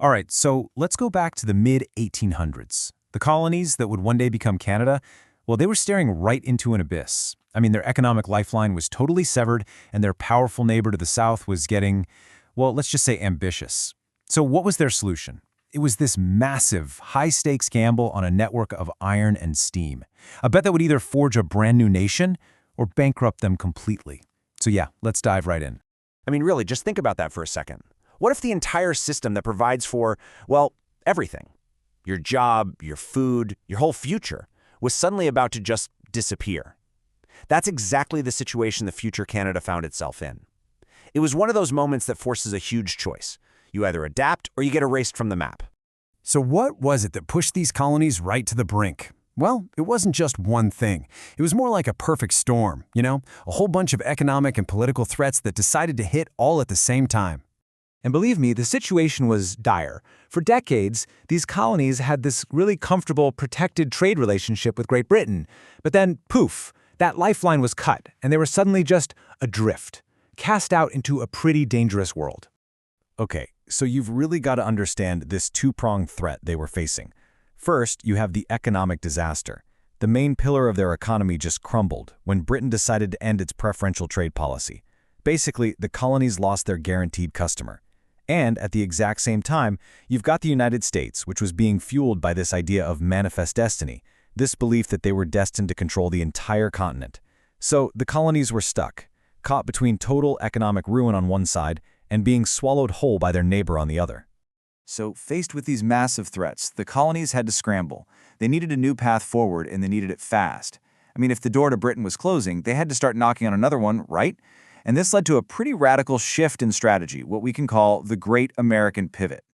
All right, so let's go back to the mid-1800s. The colonies that would one day become Canada, well, they were staring right into an abyss. I mean, their economic lifeline was totally severed, and their powerful neighbor to the south was getting, well, let's just say ambitious. So what was their solution? It was this massive, high-stakes gamble on a network of iron and steam. A bet that would either forge a brand new nation or bankrupt them completely. So yeah, let's dive right in. I mean, really, just think about that for a second. What if the entire system that provides for, well, everything, your job, your food, your whole future, was suddenly about to just disappear? That's exactly the situation the future Canada found itself in. It was one of those moments that forces a huge choice. You either adapt or you get erased from the map. So what was it that pushed these colonies right to the brink? Well, it wasn't just one thing. It was more like a perfect storm, a whole bunch of economic and political threats that decided to hit all at the same time. And believe me, the situation was dire. For decades, these colonies had this really comfortable, protected trade relationship with Great Britain. But then, poof, that lifeline was cut, and they were suddenly just adrift, cast out into a pretty dangerous world. Okay, so you've really got to understand this two-pronged threat they were facing. First, you have the economic disaster. The main pillar of their economy just crumbled when Britain decided to end its preferential trade policy. Basically, the colonies lost their guaranteed customer. And at the exact same time, you've got the United States, which was being fueled by this idea of manifest destiny, this belief that they were destined to control the entire continent. So the colonies were stuck, caught between total economic ruin on one side and being swallowed whole by their neighbor on the other. So, faced with these massive threats, the colonies had to scramble. They needed a new path forward, and they needed it fast. I mean, if the door to Britain was closing, they had to start knocking on another one, right? And this led to a pretty radical shift in strategy, what we can call the Great American Pivot.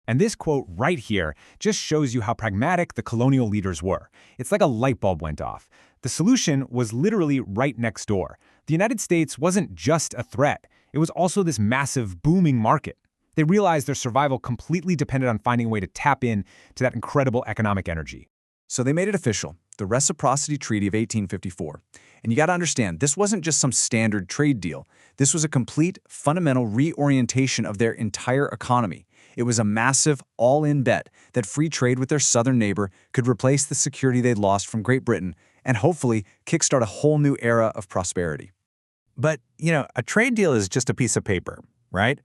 And this quote right here just shows you how pragmatic the colonial leaders were. It's like a light bulb went off. The solution was literally right next door. The United States wasn't just a threat. It was also this massive, booming market. They realized their survival completely depended on finding a way to tap in to that incredible economic energy. So they made it official, the Reciprocity Treaty of 1854. And you got to understand, this wasn't just some standard trade deal. This was a complete, fundamental reorientation of their entire economy. It was a massive, all-in bet that free trade with their southern neighbor could replace the security they'd lost from Great Britain and hopefully kickstart a whole new era of prosperity. But, a trade deal is just a piece of paper, right?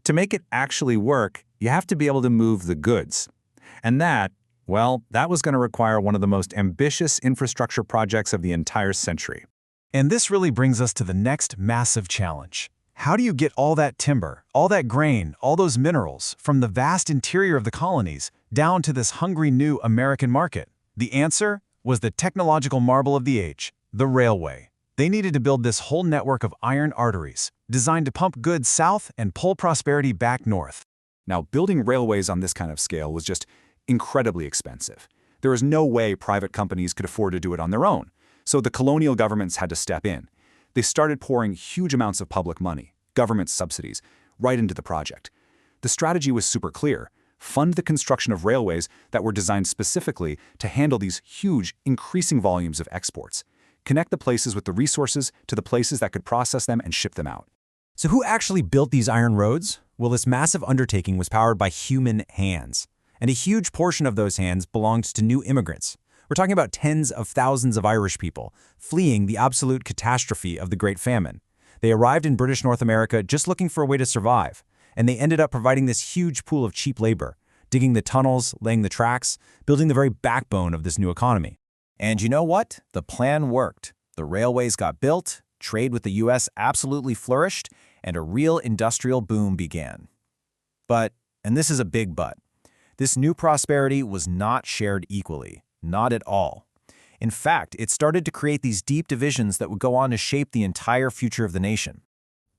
To make it actually work, you have to be able to move the goods. And that was going to require one of the most ambitious infrastructure projects of the entire century. And this really brings us to the next massive challenge. How do you get all that timber, all that grain, all those minerals from the vast interior of the colonies down to this hungry new American market? The answer was the technological marvel of the age, the railway. They needed to build this whole network of iron arteries, designed to pump goods south and pull prosperity back north. Now, building railways on this kind of scale was just incredibly expensive. There was no way private companies could afford to do it on their own, so the colonial governments had to step in. They started pouring huge amounts of public money, government subsidies, right into the project. The strategy was super clear: fund the construction of railways that were designed specifically to handle these huge, increasing volumes of exports. Connect the places with the resources to the places that could process them and ship them out. So who actually built these iron roads? Well, this massive undertaking was powered by human hands. And a huge portion of those hands belonged to new immigrants. We're talking about tens of thousands of Irish people fleeing the absolute catastrophe of the Great Famine. They arrived in British North America just looking for a way to survive, and they ended up providing this huge pool of cheap labor, digging the tunnels, laying the tracks, building the very backbone of this new economy. And you know what? The plan worked. The railways got built, trade with the U.S. absolutely flourished, and a real industrial boom began. But, and this is a big but, this new prosperity was not shared equally, not at all. In fact, it started to create these deep divisions that would go on to shape the entire future of the nation.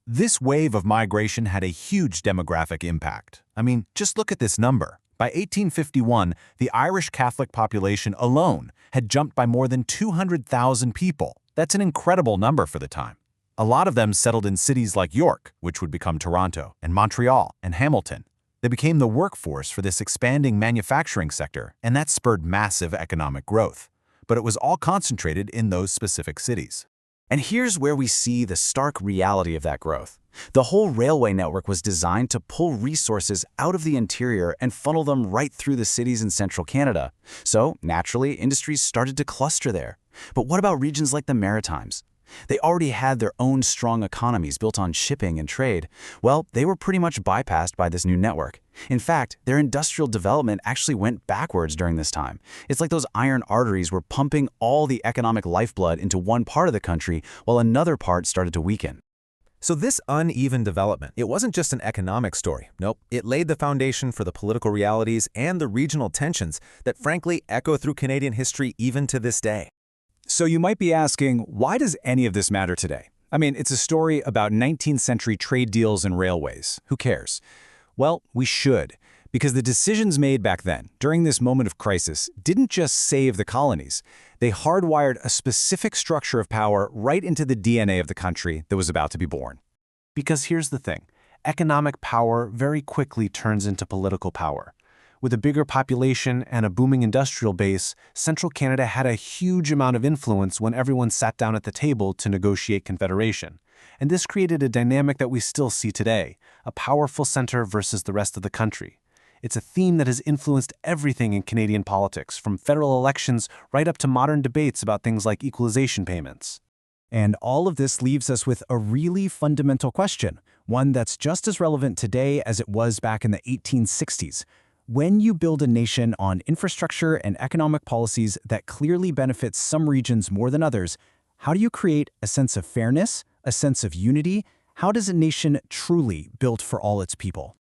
This wave of migration had a huge demographic impact. I mean, just look at this number. By 1851, the Irish Catholic population alone had jumped by more than 200,000 people. That's an incredible number for the time. A lot of them settled in cities like York, which would become Toronto, and Montreal, and Hamilton. They became the workforce for this expanding manufacturing sector, and that spurred massive economic growth. But it was all concentrated in those specific cities. And here's where we see the stark reality of that growth. The whole railway network was designed to pull resources out of the interior and funnel them right through the cities in central Canada. So, naturally, industries started to cluster there. But what about regions like the Maritimes? They already had their own strong economies built on shipping and trade. Well, they were pretty much bypassed by this new network. In fact, their industrial development actually went backwards during this time. It's like those iron arteries were pumping all the economic lifeblood into one part of the country while another part started to weaken. So this uneven development, it wasn't just an economic story. Nope, it laid the foundation for the political realities and the regional tensions that frankly echo through Canadian history even to this day. So you might be asking, why does any of this matter today? I mean, it's a story about 19th century trade deals and railways. Who cares? Well, we should, because the decisions made back then, during this moment of crisis, didn't just save the colonies. They hardwired a specific structure of power right into the DNA of the country that was about to be born. Because here's the thing, economic power very quickly turns into political power. With a bigger population and a booming industrial base, central Canada had a huge amount of influence when everyone sat down at the table to negotiate confederation. And this created a dynamic that we still see today, a powerful center versus the rest of the country. It's a theme that has influenced everything in Canadian politics, from federal elections right up to modern debates about things like equalization payments. And all of this leaves us with a really fundamental question, one that's just as relevant today as it was back in the 1860s. When you build a nation on infrastructure and economic policies that clearly benefit some regions more than others, how do you create a sense of fairness, a sense of unity? How does a nation truly built for all its people?